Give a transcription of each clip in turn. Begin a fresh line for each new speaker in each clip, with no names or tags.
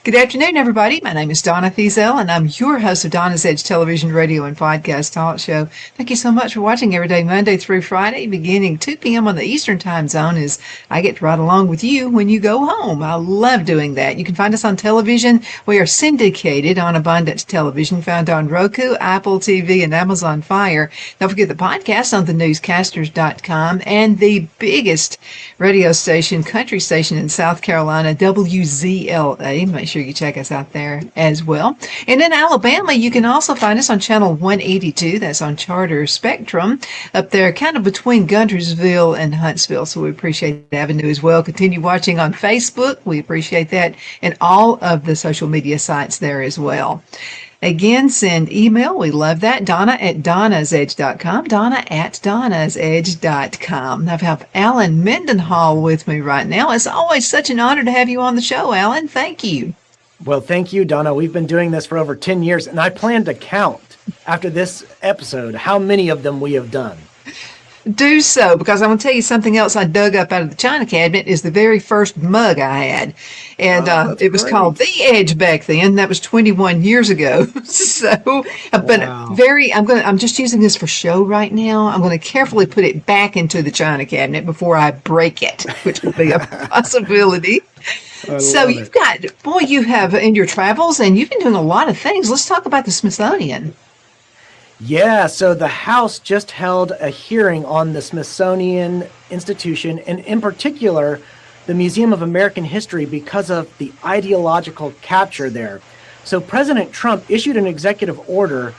Good afternoon, everybody. My name is Donna Feazell, and I'm your host of Donna's Edge television, radio, and podcast talk show. Thank you so much for watching every day, Monday through Friday, beginning 2 p.m. on the Eastern Time Zone, as I get to ride along with you when you go home. I love doing that. You can find us on television. We are syndicated on Abundant Television, found on Roku, Apple TV, and Amazon Fire. Don't forget the podcast on thenewscasters.com and the biggest radio station, country station in South Carolina, WZLA. Make sure you check us out there as well. And in Alabama, you can also find us on channel 182. That's on Charter Spectrum up there, kind of between Guntersville and Huntsville. So we appreciate the avenue as well. Continue watching on Facebook. We appreciate that, and all of the social media sites there as well. Again, send email. We love that. Donna at donnasedge.com. Donna at donnasedge.com. I have Alan Mendenhall with me right now. It's always such an honor to have you on the show, Alan. Thank you.
Well, thank you, Donna. We've been doing this for over 10 years, and I plan to count after this episode how many of them we have done.
Do so, because I'm going to tell you something else I dug up out of the china cabinet is the very first mug I had. And it was called The Edge back then. That was 21 years ago. So, but I'm just using this for show right now. I'm going to carefully put it back into the china cabinet before I break it, which would be a possibility. So you have in your travels, and you've been doing a lot of things. Let's talk about the Smithsonian.
Yeah, so the House just held a hearing on the Smithsonian Institution, and in particular, the Museum of American History, because of the ideological capture there. So President Trump issued an executive order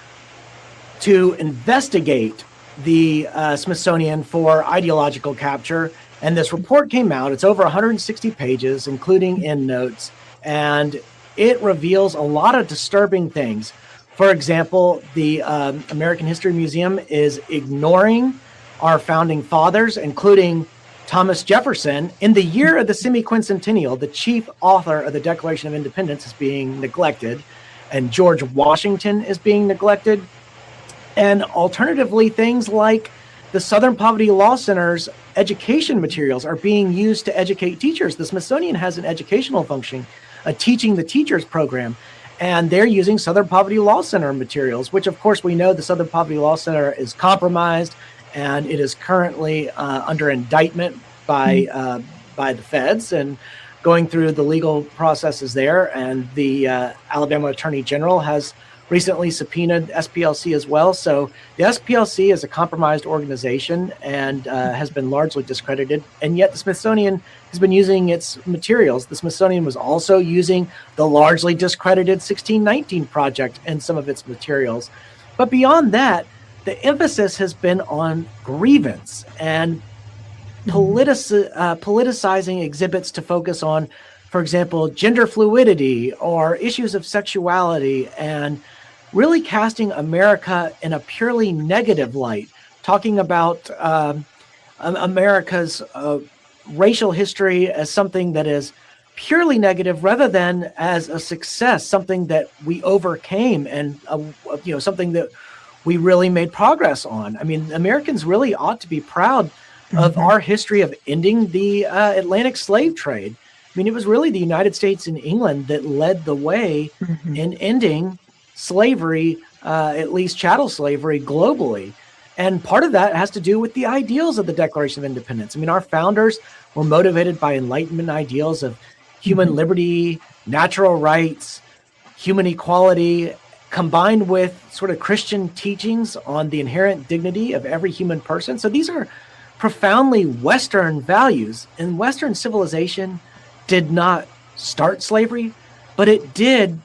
to investigate the Smithsonian for ideological capture, and this report came out. It's over 160 pages, including endnotes, and it reveals a lot of disturbing things. For example, the American History Museum is ignoring our founding fathers, including Thomas Jefferson. In the year of the semi-quincentennial, the chief author of the Declaration of Independence is being neglected, and George Washington is being neglected. And alternatively, things like the Southern Poverty Law Center's education materials are being used to educate teachers. The Smithsonian has an educational function, a Teaching the Teachers program. And they're using Southern Poverty Law Center materials, which, of course, we know the Southern Poverty Law Center is compromised, and it is currently under indictment by the feds and going through the legal processes there. And the Alabama Attorney General has recently subpoenaed SPLC as well. So the SPLC is a compromised organization and has been largely discredited. And yet the Smithsonian has been using its materials. The Smithsonian was also using the largely discredited 1619 Project and some of its materials. But beyond that, the emphasis has been on grievance and politicizing exhibits to focus on, for example, gender fluidity or issues of sexuality, and really casting America in a purely negative light, talking about America's racial history as something that is purely negative rather than as a success, something that we overcame and something that we really made progress on. I mean, Americans really ought to be proud of our history of ending the Atlantic slave trade. I mean, it was really the United States and England that led the way in ending slavery, at least chattel slavery, globally. And part of that has to do with the ideals of the Declaration of Independence. I mean, our founders were motivated by Enlightenment ideals of human liberty, natural rights, human equality, combined with sort of Christian teachings on the inherent dignity of every human person. So these are profoundly Western values. And Western civilization did not start slavery, but it did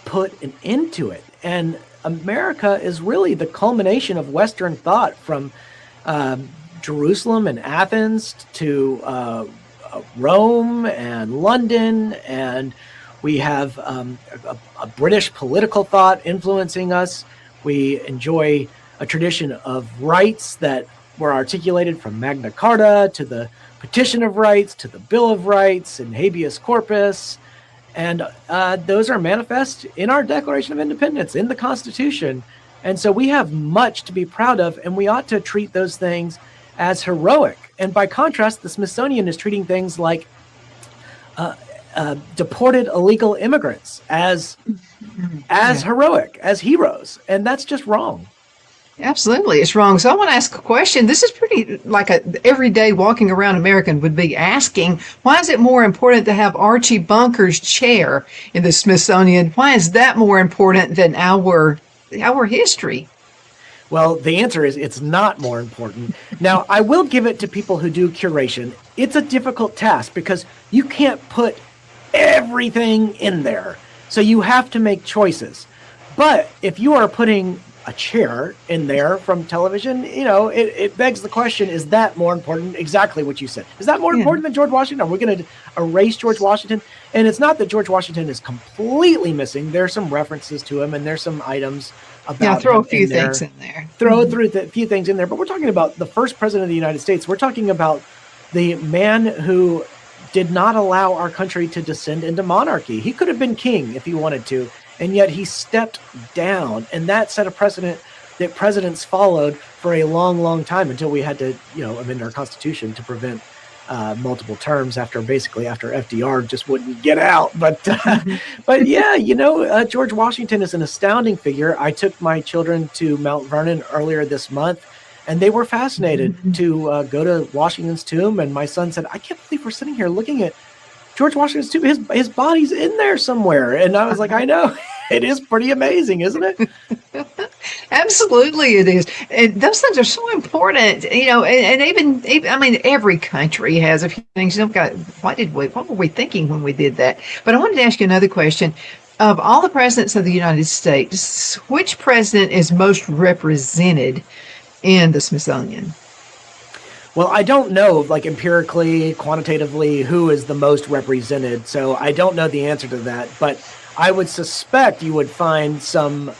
put an end to it. And America is really the culmination of Western thought, from Jerusalem and Athens to Rome and London, and We have a British political thought influencing us. We enjoy a tradition of rights that were articulated from Magna Carta to the Petition of Rights to the Bill of Rights and habeas corpus. And those are manifest in our Declaration of Independence, in the Constitution. And so we have much to be proud of, and we ought to treat those things as heroic. And by contrast, the Smithsonian is treating things like deported illegal immigrants as heroic, as heroes. And that's just wrong.
Absolutely, it's wrong. So I want to ask a question. This is pretty like a everyday walking around American would be asking, why is it more important to have Archie Bunker's chair in the Smithsonian? Why is that more important than our history?
Well, the answer is it's not more important. Now, I will give it to people who do curation. It's a difficult task because you can't put everything in there. So you have to make choices. But if you are putting a chair in there from television, it begs the question, is that more important? Exactly what you said. Is that more important than George Washington? Are we going to erase George Washington? And it's not that George Washington is completely missing. There's some references to him, and there's some items about
throw
him
a few things in there.
Throw a few things in there. But we're talking about the first president of the United States. We're talking about the man who did not allow our country to descend into monarchy. He could have been king if he wanted to. And yet he stepped down, and that set a precedent that presidents followed for a long, long time until we had to, amend our Constitution to prevent multiple terms after FDR just wouldn't get out. But George Washington is an astounding figure. I took my children to Mount Vernon earlier this month, and they were fascinated to go to Washington's tomb. And my son said, "I can't believe we're sitting here looking at George Washington's tomb. His body's in there somewhere." And I was like, I know. It is pretty amazing, isn't it?
Absolutely, it is. And those things are so important, and even I mean, every country has a few things. What were we thinking when we did that? But I wanted to ask you another question. Of all the presidents of the United States, which president is most represented in the Smithsonian?
Well, I don't know, like empirically, quantitatively, who is the most represented. So I don't know the answer to that. But I would suspect you would find some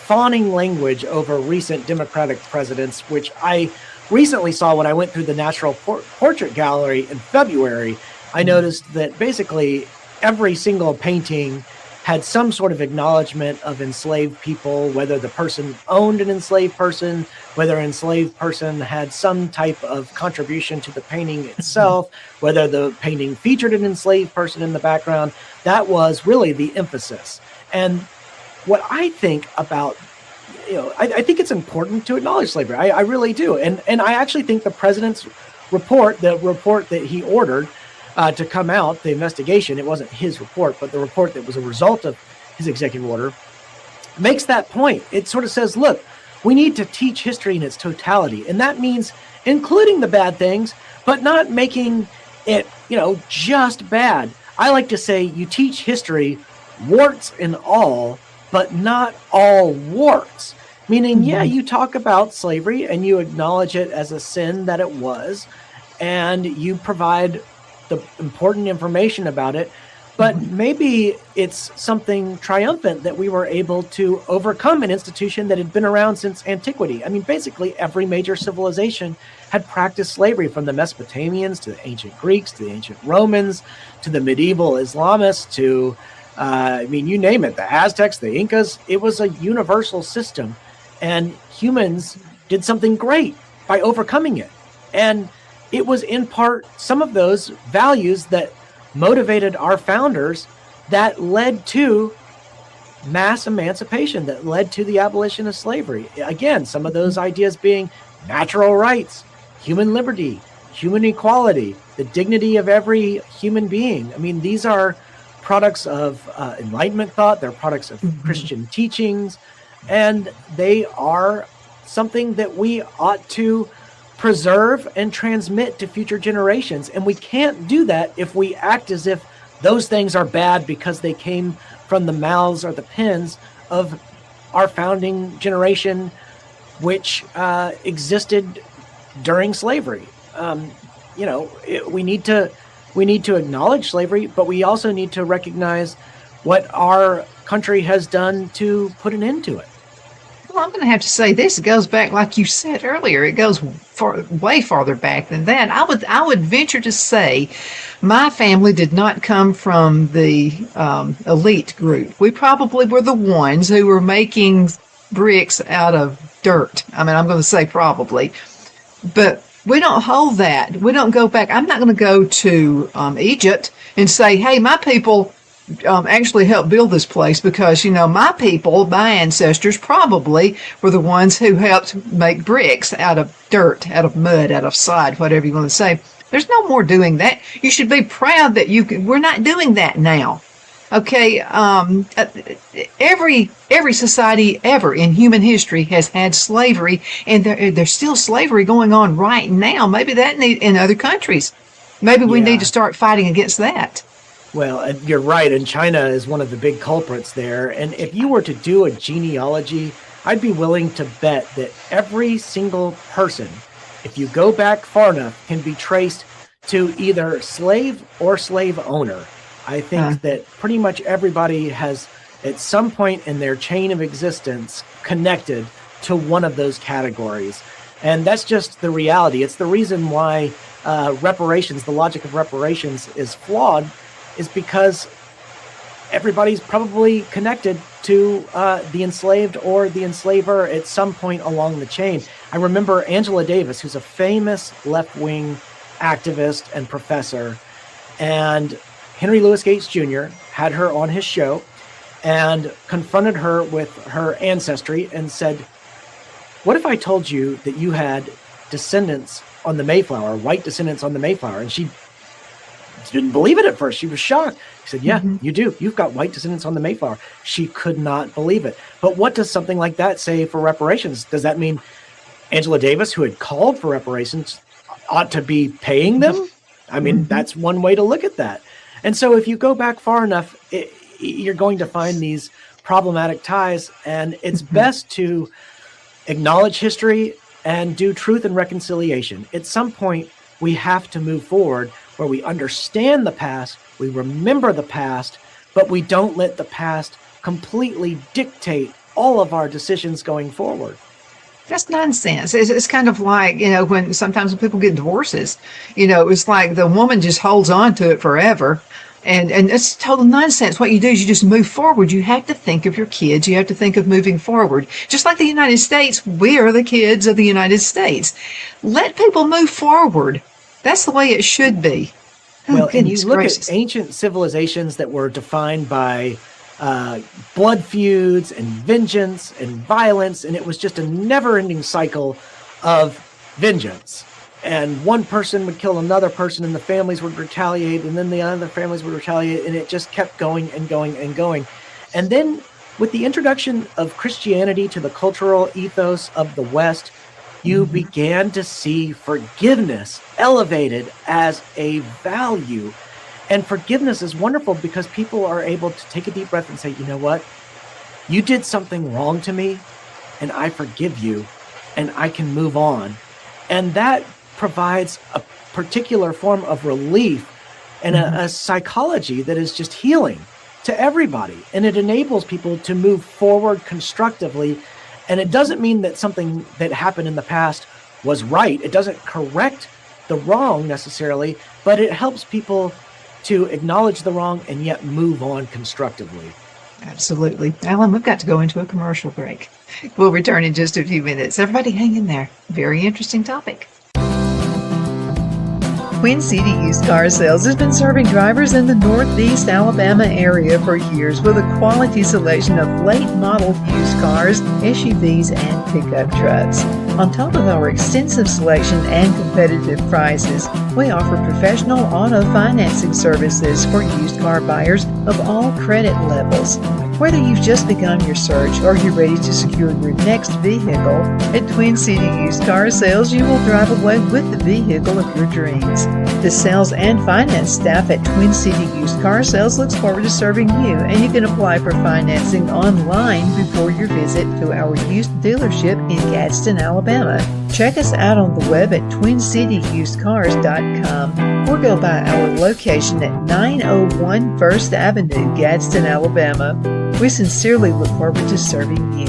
fawning language over recent Democratic presidents, which I recently saw when I went through the National Portrait Gallery in February. I noticed that basically every single painting had some sort of acknowledgement of enslaved people, whether the person owned an enslaved person, whether an enslaved person had some type of contribution to the painting itself, whether the painting featured an enslaved person in the background. That was really the emphasis. And what I think about, I think it's important to acknowledge slavery. I really do. And I actually think the president's report, the report that he ordered to come out, the investigation, it wasn't his report, but the report that was a result of his executive order, makes that point. It sort of says, look, we need to teach history in its totality. And that means including the bad things, but not making it, just bad. I like to say you teach history, warts and all, but not all warts. Meaning, you talk about slavery and you acknowledge it as a sin that it was, and you provide the important information about it, but maybe it's something triumphant that we were able to overcome an institution that had been around since antiquity. I mean, basically every major civilization had practiced slavery, from the Mesopotamians to the ancient Greeks to the ancient Romans to the medieval Islamists to, you name it, the Aztecs, the Incas. It was a universal system, and humans did something great by overcoming it. And it was in part some of those values that motivated our founders that led to mass emancipation, that led to the abolition of slavery. Again, some of those ideas being natural rights, human liberty, human equality, the dignity of every human being. I mean, these are products of Enlightenment thought. They're products of Christian teachings, and they are something that we ought to preserve and transmit to future generations. And we can't do that if we act as if those things are bad because they came from the mouths or the pens of our founding generation, which existed during slavery. We need to we need to acknowledge slavery, but we also need to recognize what our country has done to put an end to it.
Well, I'm going to have to say this. It goes back, like you said earlier, it goes way farther back than that. I would venture to say my family did not come from the elite group. We probably were the ones who were making bricks out of dirt. I mean, I'm going to say probably. But we don't hold that. We don't go back. I'm not going to go to Egypt and say, hey, my people actually helped build this place, because, my people, my ancestors probably were the ones who helped make bricks out of dirt, out of mud, out of sod, whatever you want to say. There's no more doing that. You should be proud that we're not doing that now. Okay, every society ever in human history has had slavery, and there's still slavery going on right now. Maybe in other countries. Maybe we need to start fighting against that.
Well, you're right, and China is one of the big culprits there. And if you were to do a genealogy, I'd be willing to bet that every single person, if you go back far enough, can be traced to either slave or slave owner. I think that pretty much everybody has, at some point in their chain of existence, connected to one of those categories. And that's just the reality. It's the reason why reparations, the logic of reparations, is flawed, is because everybody's probably connected to the enslaved or the enslaver at some point along the chain. I remember Angela Davis, who's a famous left-wing activist and professor, and Henry Louis Gates Jr. had her on his show and confronted her with her ancestry and said, what if I told you that you had descendants on the Mayflower, white descendants on the Mayflower? And she didn't believe it at first. She was shocked. He said, yeah, you do. You've got white descendants on the Mayflower. She could not believe it. But what does something like that say for reparations? Does that mean Angela Davis, who had called for reparations, ought to be paying them? I mean, that's one way to look at that. And so if you go back far enough, you're going to find these problematic ties. And it's best to acknowledge history and do truth and reconciliation. At some point, we have to move forward where we understand the past, we remember the past, but we don't let the past completely dictate all of our decisions going forward.
That's nonsense. It's kind of like, when sometimes people get divorces, it's like the woman just holds on to it forever. And it's total nonsense. What you do is you just move forward. You have to think of your kids. You have to think of moving forward. Just like the United States, we are the kids of the United States. Let people move forward. That's the way it should be.
Well, and you look at ancient civilizations that were defined by blood feuds and vengeance and violence, and it was just a never-ending cycle of vengeance. And one person would kill another person, and the families would retaliate, and then the other families would retaliate, and it just kept going and going and going. And then with the introduction of Christianity to the cultural ethos of the West, you began to see forgiveness elevated as a value. And forgiveness is wonderful because people are able to take a deep breath and say, you know what? You did something wrong to me, and I forgive you, and I can move on. And that provides a particular form of relief and a psychology that is just healing to everybody. And it enables people to move forward constructively. And it doesn't mean that something that happened in the past was right. It doesn't correct the wrong necessarily, but it helps people to acknowledge the wrong and yet move on constructively.
Absolutely. Alan, we've got to go into a commercial break. We'll return in just a few minutes. Everybody hang in there. Very interesting topic. Twin City Used Car Sales has been serving drivers in the Northeast Alabama area for years with a quality selection of late model used cars, SUVs, and pickup trucks. On top of our extensive selection and competitive prices, we offer professional auto financing services for used car buyers of all credit levels. Whether you've just begun your search or you're ready to secure your next vehicle, at Twin City Used Car Sales, you will drive away with the vehicle of your dreams. The sales and finance staff at Twin City Used Car Sales looks forward to serving you, and you can apply for financing online before your visit to our used dealership in Gadsden, Alabama. Check us out on the web at twincityusedcars.com or go by our location at 901 First Avenue, Gadsden, Alabama. We sincerely look forward to serving you.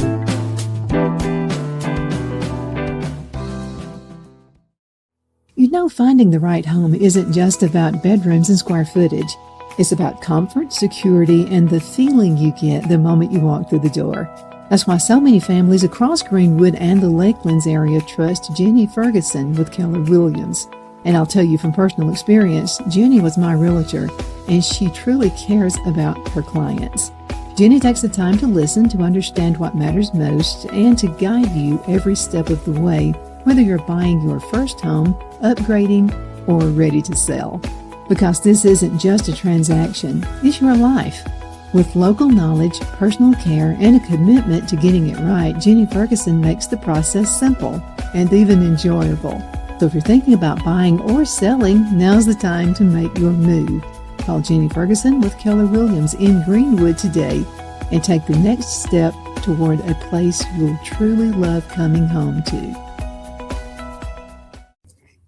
You know, finding the right home isn't just about bedrooms and square footage. It's about comfort, security, and the feeling you get the moment you walk through the door. That's why so many families across Greenwood and the Lakelands area trust Jenny Ferguson with Keller Williams. And I'll tell you from personal experience, Jenny was my realtor, and she truly cares about her clients. Jenny takes the time to listen, to understand what matters most, and to guide you every step of the way, whether you're buying your first home, upgrading, or ready to sell. Because this isn't just a transaction, it's your life. With local knowledge, personal care, and a commitment to getting it right, Jenny Ferguson makes the process simple and even enjoyable. So if you're thinking about buying or selling, now's the time to make your move. Call Jenny Ferguson with Keller Williams in Greenwood today and take the next step toward a place you'll truly love coming home to.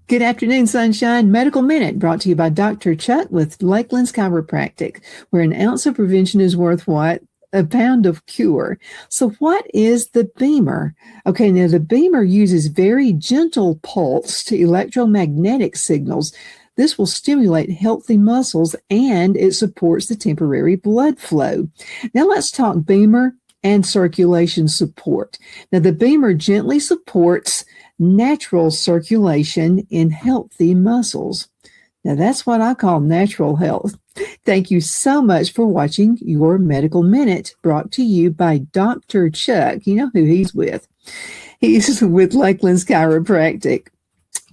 Good afternoon, Sunshine. Medical Minute brought to you by Dr. Chuck with Lakeland's Chiropractic, where an ounce of prevention is worth what? A pound of cure. So what is the Beamer? Okay, now the Beamer uses very gentle pulse to electromagnetic signals. This will stimulate healthy muscles and it supports the temporary blood flow. Now let's talk Beamer and circulation support. Now the Beamer gently supports natural circulation in healthy muscles. Now that's what I call natural health. Thank you so much for watching your Medical Minute, brought to you by Dr. Chuck. You know who he's with. He's with Lakeland's Chiropractic,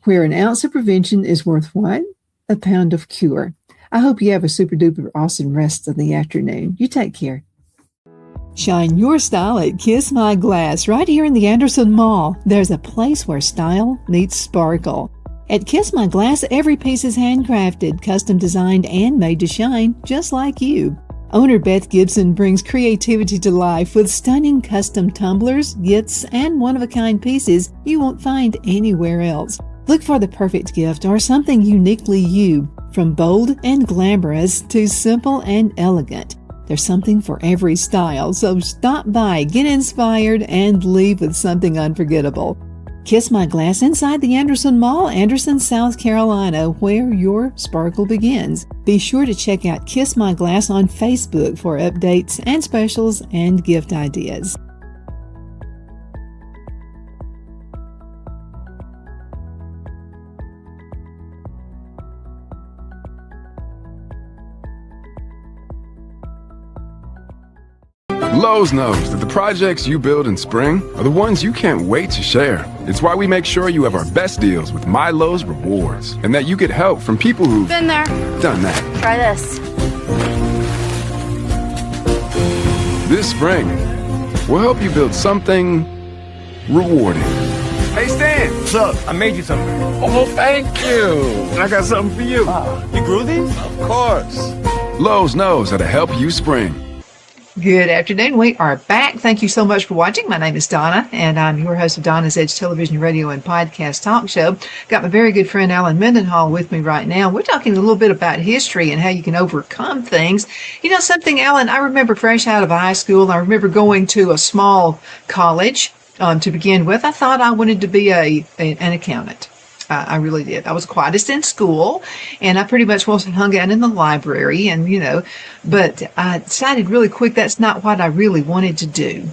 where an ounce of prevention is worth what? A pound of cure. I hope you have a super duper awesome rest of the afternoon. You take care. Shine your style at Kiss My Glass right here in the Anderson Mall. There's a place where style meets sparkle. At Kiss My Glass, every piece is handcrafted, custom designed, and made to shine just like you. Owner Beth Gibson brings creativity to life with stunning custom tumblers, gifts, and one-of-a-kind pieces you won't find anywhere else. Look for the perfect gift or something uniquely you, from bold and glamorous to simple and elegant. There's something for every style, so stop by, get inspired, and leave with something unforgettable. Kiss My Glass inside the Anderson Mall, Anderson, South Carolina, where your sparkle begins. Be sure to check out Kiss My Glass on Facebook for updates and specials and gift ideas.
Lowe's knows that the projects you build in spring are the ones you can't wait to share. It's why we make sure you have our best deals with My Lowe's Rewards, and that you get help from people who've
been there,
done that.
Try this.
This spring, we'll help you build something rewarding. Hey, Stan!
What's up? I made you something.
Oh, thank you! I got something for you.
You grew these?
Of course. Lowe's knows how to help you spring.
Good afternoon. We are back. Thank you so much for watching. My name is Donna, and I'm your host of Donna's Edge Television, Radio, and Podcast Talk Show. Got my very good friend Alan Mendenhall with me right now. We're talking a little bit about history and how you can overcome things. You know something, Alan? I remember fresh out of high school, I remember going to a small college to begin with. I thought I wanted to be an accountant. I really did. I was quietest in school, and I pretty much wasn't hung out in the library, and but I decided really quick that's not what I really wanted to do,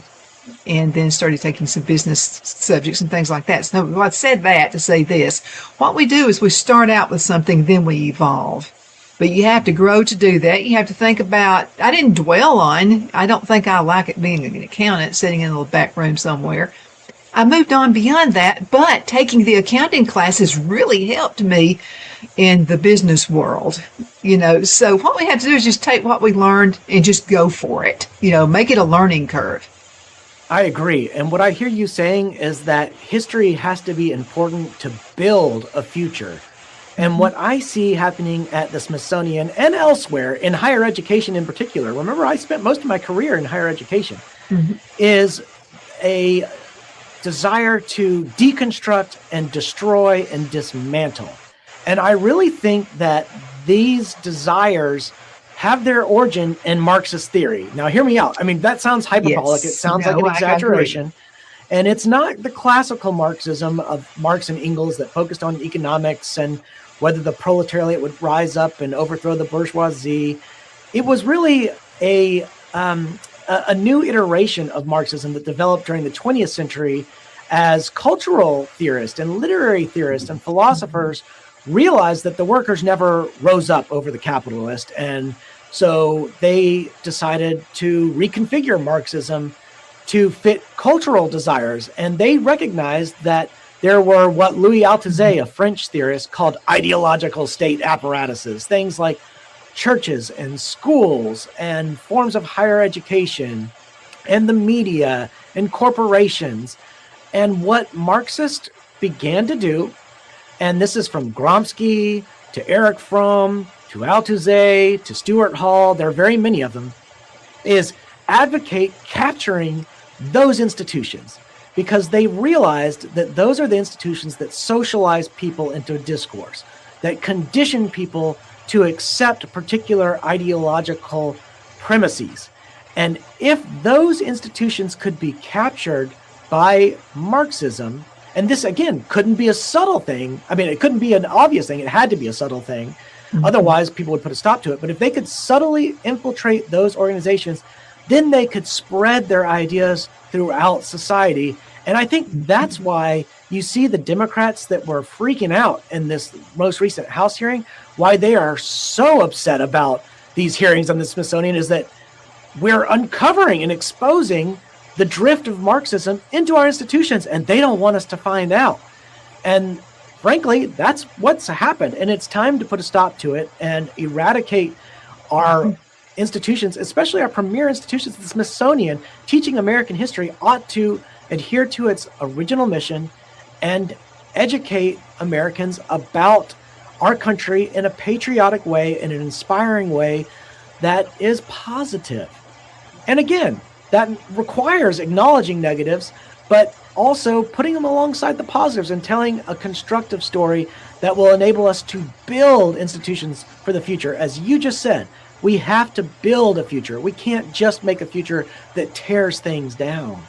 and then started taking some business subjects and things like that. So I said that to say this. What we do is we start out with something, then we evolve. But you have to grow to do that. You have to think about, I didn't dwell on, I don't think I like it being an accountant sitting in a little back room somewhere. I moved on beyond that, but taking the accounting classes really helped me in the business world, So what we have to do is just take what we learned and just go for it, make it a learning curve.
I agree. And what I hear you saying is that history has to be important to build a future. And what I see happening at the Smithsonian and elsewhere in higher education in particular, remember I spent most of my career in higher education, is a desire to deconstruct and destroy and dismantle. And I really think that these desires have their origin in Marxist theory. Now, hear me out. I mean, that sounds hyperbolic.
Yes.
It sounds like an exaggeration. And it's not the classical Marxism of Marx and Engels that focused on economics and whether the proletariat would rise up and overthrow the bourgeoisie. It was really a new iteration of Marxism that developed during the 20th century as cultural theorists and literary theorists and philosophers realized that the workers never rose up over the capitalist. And so they decided to reconfigure Marxism to fit cultural desires. And they recognized that there were what Louis Althusser, a French theorist, called ideological state apparatuses, things like churches and schools and forms of higher education and the media and corporations. And what Marxists began to do, and this is from Gramsci to Erich Fromm to Althusser to Stuart Hall, there are very many of them, is advocate capturing those institutions, because they realized that those are the institutions that socialize people into discourse, that condition people to accept particular ideological premises. And if those institutions could be captured by Marxism, and this again couldn't be a subtle thing. I mean, it couldn't be an obvious thing. It had to be a subtle thing. Otherwise, people would put a stop to it. But if they could subtly infiltrate those organizations, then they could spread their ideas throughout society. And I think that's why you see the Democrats that were freaking out in this most recent House hearing, why they are so upset about these hearings on the Smithsonian, is that we're uncovering and exposing the drift of Marxism into our institutions, and they don't want us to find out. And frankly, that's what's happened. And it's time to put a stop to it and eradicate our institutions, especially our premier institutions. The Smithsonian, teaching American history, ought to adhere to its original mission and educate Americans about our country in a patriotic way, in an inspiring way that is positive. And again, that requires acknowledging negatives, but also putting them alongside the positives and telling a constructive story that will enable us to build institutions for the future. As you just said, we have to build a future. We can't just make a future that tears things down.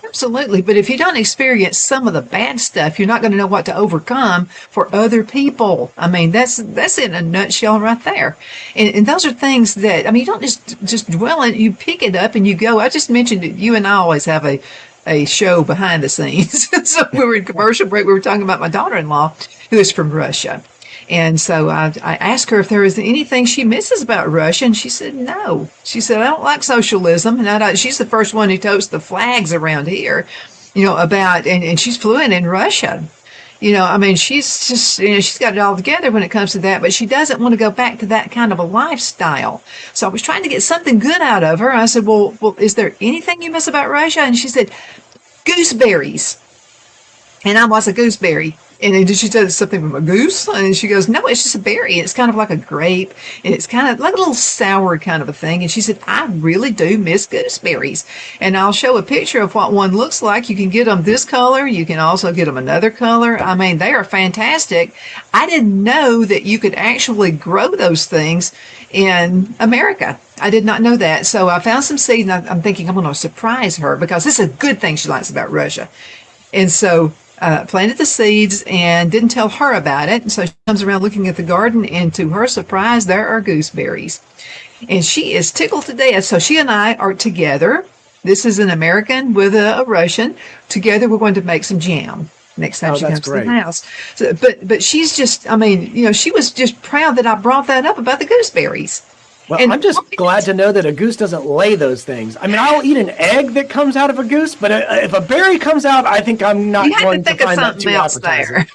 Absolutely. But if you don't experience some of the bad stuff, you're not going to know what to overcome for other people. I mean, that's in a nutshell right there. And those are things that, I mean, you don't just dwell on it. You pick it up and you go. I just mentioned that you and I always have a show behind the scenes. So we were in commercial break. We were talking about my daughter-in-law, who is from Russia. And so I asked her if there was anything she misses about Russia, and she said no. She said, I don't like socialism, and she's the first one who totes the flags around here, about, and she's fluent in Russian. I mean, she's just, she's got it all together when it comes to that, but she doesn't want to go back to that kind of a lifestyle. So I was trying to get something good out of her. I said, well, is there anything you miss about Russia? And she said, gooseberries. And I was a gooseberry. And then she said something from a goose, and she goes, no, it's just a berry. It's kind of like a grape, and it's kind of like a little sour kind of a thing. And she said, I really do miss gooseberries. And I'll show a picture of what one looks like. You can get them this color. You can also get them another color. I mean, they are fantastic. I didn't know that you could actually grow those things in America. I did not know that. So I found some seeds, and I'm thinking I'm going to surprise her, because this is a good thing she likes about Russia. And so planted the seeds and didn't tell her about it. And so she comes around looking at the garden, and to her surprise, there are gooseberries. And she is tickled to death. So she and I are together. This is an American with a Russian. Together, we're going to make some jam next time she comes to the house. So, but she's just, I mean, she was just proud that I brought that up about the gooseberries.
Well, and I'm just glad to know that a goose doesn't lay those things. I mean, I'll eat an egg that comes out of a goose, but if a berry comes out, I think I'm not going to find that too appetizing.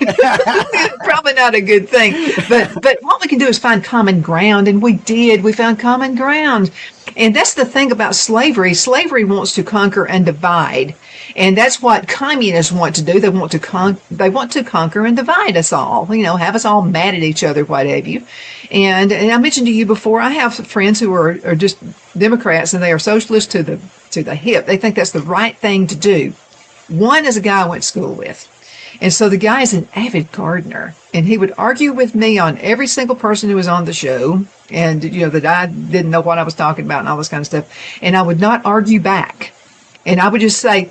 Probably not a good thing. But what we can do is find common ground, and we did. We found common ground. And that's the thing about slavery. Slavery wants to conquer and divide. And that's what communists want to do. They want to conquer and divide us all, have us all mad at each other, what have you. And I mentioned to you before, I have friends who are just Democrats, and they are socialists to the hip. They think that's the right thing to do. One is a guy I went to school with. And so the guy is an avid gardener, and he would argue with me on every single person who was on the show, and that I didn't know what I was talking about and all this kind of stuff. And I would not argue back. And I would just say,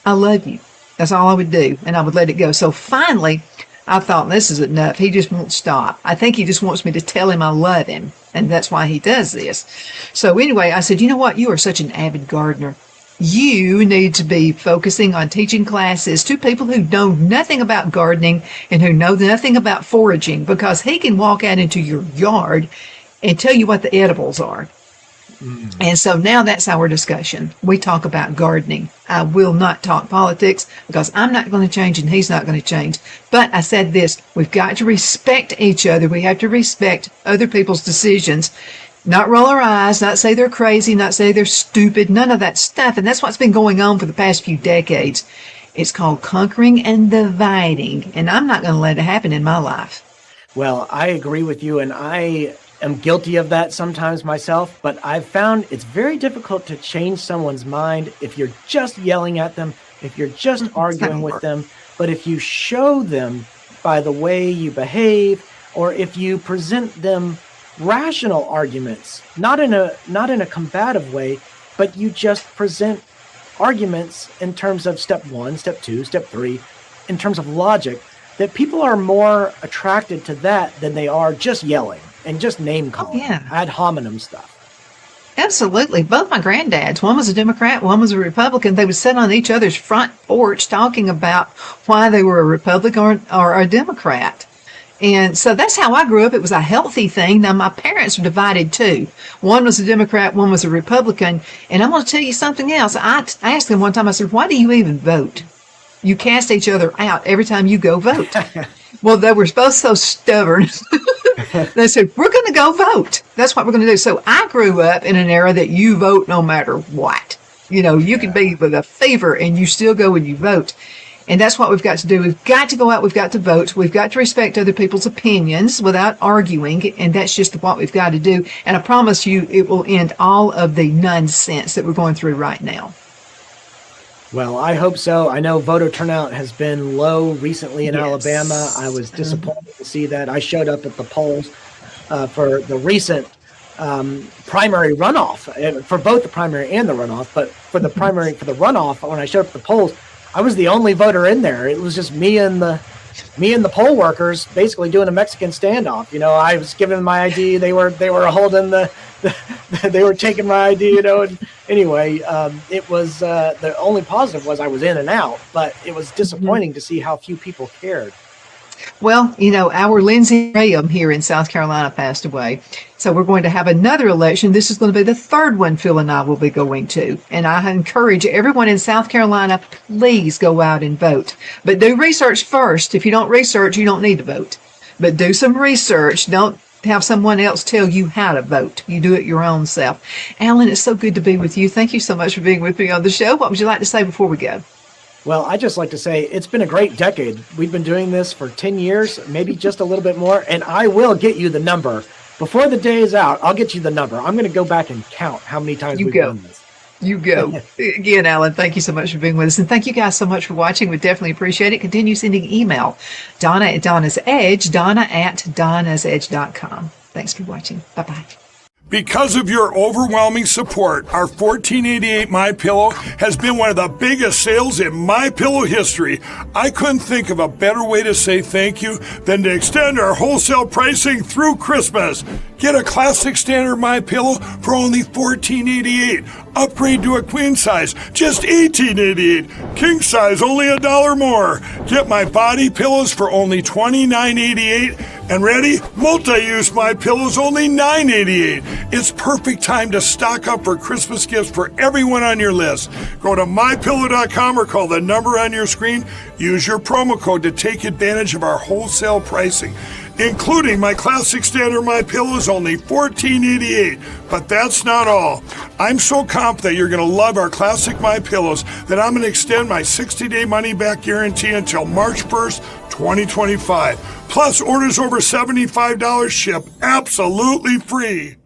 I love you. That's all I would do. And I would let it go. So finally, I thought, this is enough. He just won't stop. I think he just wants me to tell him I love him. And that's why he does this. So anyway, I said, you know what? You are such an avid gardener. You need to be focusing on teaching classes to people who know nothing about gardening and who know nothing about foraging, because he can walk out into your yard and tell you what the edibles are. And so now that's our discussion. We talk about gardening. I will not talk politics because I'm not going to change and he's not going to change. But I said this, we've got to respect each other. We have to respect other people's decisions, not roll our eyes, not say they're crazy, not say they're stupid, none of that stuff. And that's what's been going on for the past few decades. It's called conquering and dividing. And I'm not going to let it happen in my life.
Well, I agree with you, and I am guilty of that sometimes myself, but I've found it's very difficult to change someone's mind if you're just yelling at them, if you're just arguing with them. But if you show them by the way you behave, or if you present them rational arguments, not in a combative way, but you just present arguments in terms of step 1, step 2, step 3, in terms of logic, that people are more attracted to that than they are just yelling and just name calling, ad hominem stuff.
Absolutely. Both my granddads, one was a Democrat, one was a Republican. They would sit on each other's front porch talking about why they were a Republican or a Democrat. And so that's how I grew up. It was a healthy thing. Now, my parents were divided too. One was a Democrat, one was a Republican. And I'm going to tell you something else. I asked them one time, I said, why do you even vote? You cast each other out every time you go vote. Well, they were both so stubborn. They said, we're going to go vote. That's what we're going to do. So I grew up in an era that you vote no matter what. You can be with a fever and you still go and you vote. And that's what we've got to do. We've got to go out. We've got to vote. We've got to respect other people's opinions without arguing. And that's just what we've got to do. And I promise you, it will end all of the nonsense that we're going through right now.
Well, I hope so. I know voter turnout has been low recently in Alabama. I was disappointed to see that. I showed up at the polls for the recent primary runoff, for both the primary and the runoff. But for the primary, for the runoff, when I showed up at the polls, I was the only voter in there. It was just me and the poll workers basically doing a Mexican standoff. I was giving them my ID. They were holding they were taking my ID, and anyway, it was, the only positive was I was in and out, but it was disappointing to see how few people cared.
Well, our Lindsey Graham here in South Carolina passed away. So we're going to have another election. This is going to be the third one Phil and I will be going to. And I encourage everyone in South Carolina, please go out and vote. But do research first. If you don't research, you don't need to vote. But do some research. Don't have someone else tell you how to vote. You do it your own self. Alan, it's so good to be with you. Thank you so much for being with me on the show. What would you like to say before we go?
Well, I just like to say it's been a great decade. We've been doing this for 10 years, maybe just a little bit more, and I will get you the number. Before the day is out, I'll get you the number. I'm going to go back and count how many times we've done this.
You go. Again, Alan, thank you so much for being with us. And thank you guys so much for watching. We definitely appreciate it. Continue sending email. Donna at Donna's Edge, Donna at donnasedge.com. Thanks for watching. Bye-bye.
Because of your overwhelming support, our 1488 MyPillow has been one of the biggest sales in MyPillow history. I couldn't think of a better way to say thank you than to extend our wholesale pricing through Christmas. Get a classic standard MyPillow for only $14.88. Upgrade to a queen size, just $18.88. King size, only $1 more. Get my body pillows for only $29.88. And ready? Multi-use MyPillows, only $9.88. It's perfect time to stock up for Christmas gifts for everyone on your list. Go to MyPillow.com or call the number on your screen. Use your promo code to take advantage of our wholesale pricing. including my classic standard My Pillow is only $14.88. But that's not all. I'm so confident you're going to love our classic My Pillows that I'm going to extend my 60-day money-back guarantee until March 1st, 2025. Plus, orders over $75 ship absolutely free.